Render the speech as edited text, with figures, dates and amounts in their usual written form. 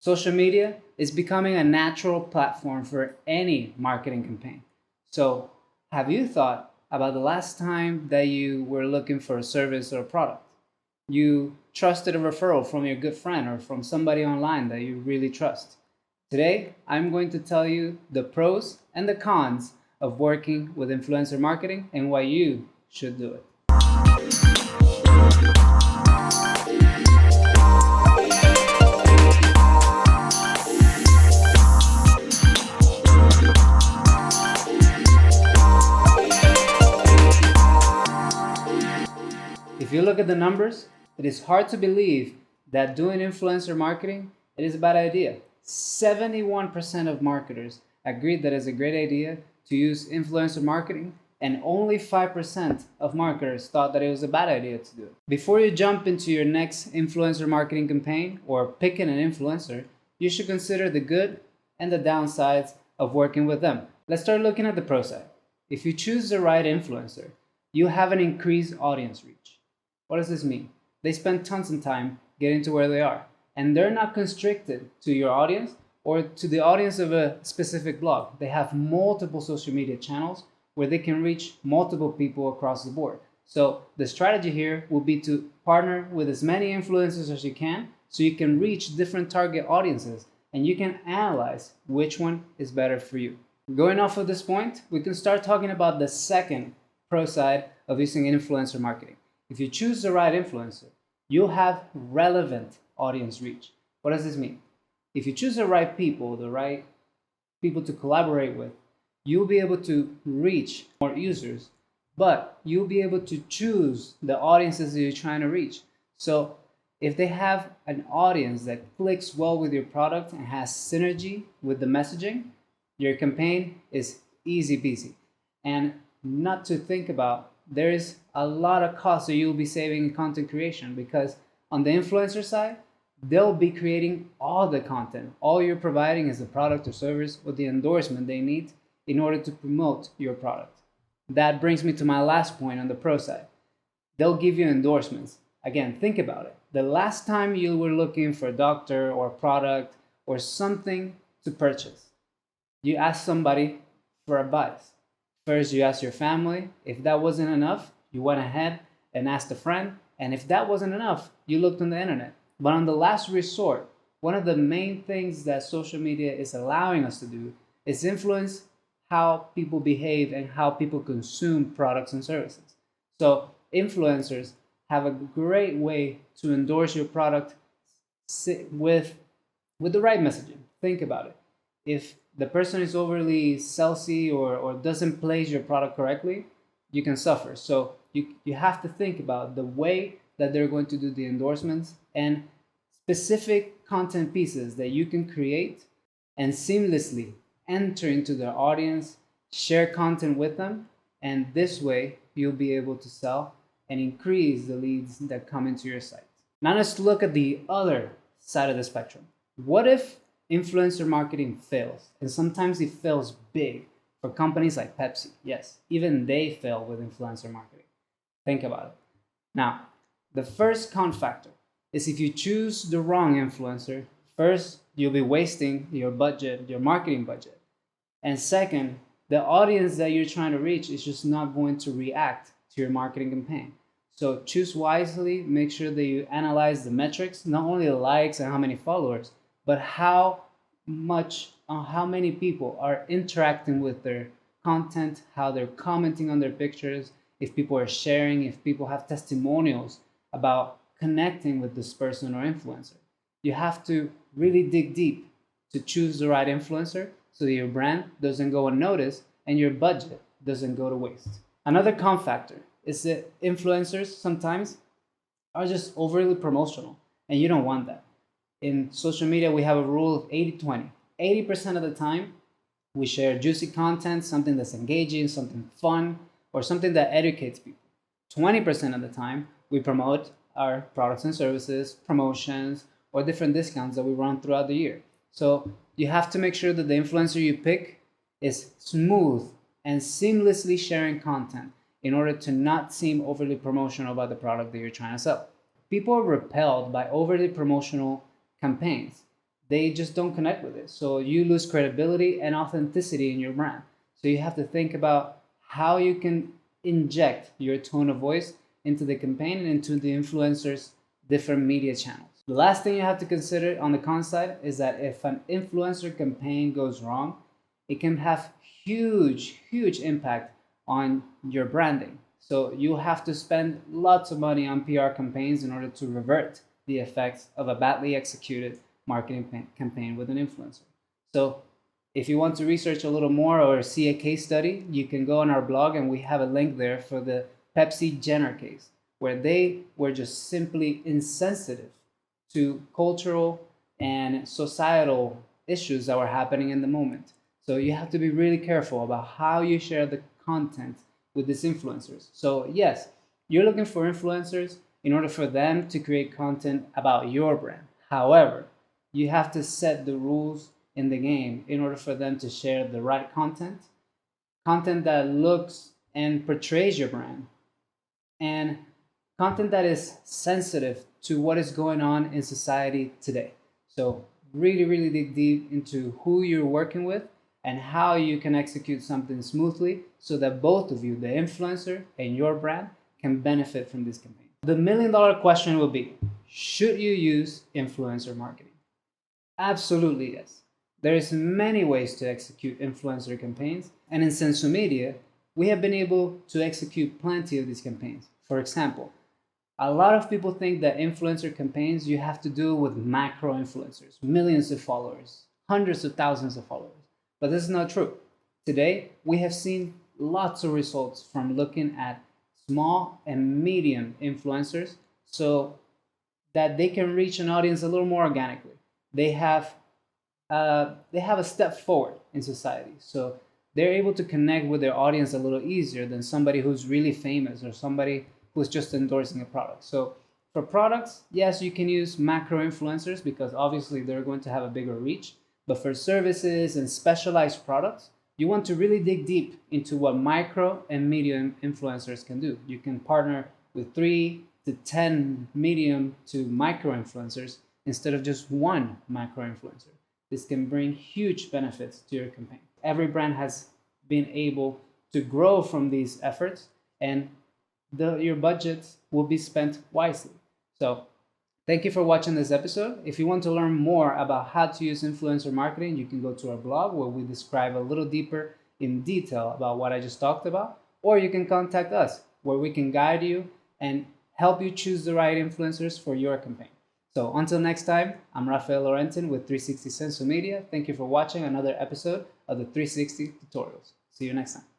Social media is becoming a natural platform for any marketing campaign. So, have you thought about the last time that you were looking for a service or a product? You trusted a referral from your good friend or from somebody online that you really trust. Today, I'm going to tell you the pros and the cons of working with influencer marketing and why you should do it. If you look at the numbers, it is hard to believe that doing influencer marketing it is a bad idea. 71% of marketers agreed that it's a great idea to use influencer marketing, and only 5% of marketers thought that it was a bad idea to do it. Before you jump into your next influencer marketing campaign or picking an influencer, you should consider the good and the downsides of working with them. Let's start looking at the pro side. If you choose the right influencer, you have an increased audience reach. What does this mean? They spend tons of time getting to where they are, and they're not constricted to your audience or to the audience of a specific blog. They have multiple social media channels where they can reach multiple people across the board. So the strategy here will be to partner with as many influencers as you can so you can reach different target audiences and you can analyze which one is better for you. Going off of this point, we can start talking about the second pro side of using influencer marketing. If you choose the right influencer, you'll have relevant audience reach. What does this mean? If you choose the right people to collaborate with, you'll be able to reach more users, but you'll be able to choose the audiences that you're trying to reach. So if they have an audience that clicks well with your product and has synergy with the messaging, your campaign is easy peasy. And not to think about, there is a lot of costs that you'll be saving in content creation, because on the influencer side, they'll be creating all the content. All you're providing is the product or service or the endorsement they need in order to promote your product. That brings me to my last point on the pro side. They'll give you endorsements. Again, think about it. The last time you were looking for a doctor or a product or something to purchase, you asked somebody for advice. First, you asked your family. If that wasn't enough, you went ahead and asked a friend. And if that wasn't enough, you looked on the internet. But on the last resort, one of the main things that social media is allowing us to do is influence how people behave and how people consume products and services. So influencers have a great way to endorse your product with the right messaging. Think about it. If the person is overly salesy or doesn't place your product correctly, you can suffer. So you have to think about the way that they're going to do the endorsements and specific content pieces that you can create and seamlessly enter into their audience, share content with them, and this way you'll be able to sell and increase the leads that come into your site. Now let's look at the other side of the spectrum. What if influencer marketing fails? And sometimes it fails big for companies like Pepsi. Yes, even they fail with influencer marketing. Think about it. Now, the first con factor is if you choose the wrong influencer, first, you'll be wasting your budget, your marketing budget. And second, the audience that you're trying to reach is just not going to react to your marketing campaign. So choose wisely, make sure that you analyze the metrics, not only the likes and how many followers, but how many people are interacting with their content, how they're commenting on their pictures, if people are sharing, if people have testimonials about connecting with this person or influencer. You have to really dig deep to choose the right influencer so that your brand doesn't go unnoticed and your budget doesn't go to waste. Another con factor is that influencers sometimes are just overly promotional, and you don't want that. In social media, we have a rule of 80-20. 80% of the time, we share juicy content, something that's engaging, something fun, or something that educates people. 20% of the time, we promote our products and services, promotions, or different discounts that we run throughout the year. So you have to make sure that the influencer you pick is smooth and seamlessly sharing content in order to not seem overly promotional about the product that you're trying to sell. People are repelled by overly promotional campaigns they just don't connect with it. So you lose credibility and authenticity in your brand. So you have to think about how you can inject your tone of voice into the campaign and into the influencers' different media channels. The last thing you have to consider on the con side is that if an influencer campaign goes wrong, it can have huge impact on your branding. So you have to spend lots of money on PR campaigns in order to revert the effects of a badly executed marketing campaign with an influencer. So if you want to research a little more or see a case study, you can go on our blog and we have a link there for the Pepsi Jenner case, where they were just simply insensitive to cultural and societal issues that were happening in the moment. So you have to be really careful about how you share the content with these influencers. So yes, you're looking for influencers in order for them to create content about your brand. However, you have to set the rules in the game in order for them to share the right content, content that looks and portrays your brand, and content that is sensitive to what is going on in society today. So really dig deep into who you're working with and how you can execute something smoothly so that both of you, the influencer and your brand, can benefit from this campaign. The $1,000,000 question will be, should you use influencer marketing? Absolutely yes. There's many ways to execute influencer campaigns, and in Sensu Media, we have been able to execute plenty of these campaigns. For example, a lot of people think that influencer campaigns you have to do with macro influencers, millions of followers, hundreds of thousands of followers. But this is not true. Today, we have seen lots of results from looking at small and medium influencers so that they can reach an audience a little more organically. They have a step forward in society. So they're able to connect with their audience a little easier than somebody who's really famous or somebody who's just endorsing a product. So for products, yes, you can use macro influencers because obviously they're going to have a bigger reach. But for services and specialized products, you want to really dig deep into what micro and medium influencers can do. You can partner with 3 to 10 medium to micro influencers instead of just one macro influencer. This can bring huge benefits to your campaign. Every brand has been able to grow from these efforts, and your budgets will be spent wisely. So thank you for watching this episode. If you want to learn more about how to use influencer marketing, you can go to our blog where we describe a little deeper in detail about what I just talked about, or you can contact us where we can guide you and help you choose the right influencers for your campaign. So until next time, I'm Rafael Laurentin with 360 Sensu Media. Thank you for watching another episode of the 360 Tutorials. See you next time.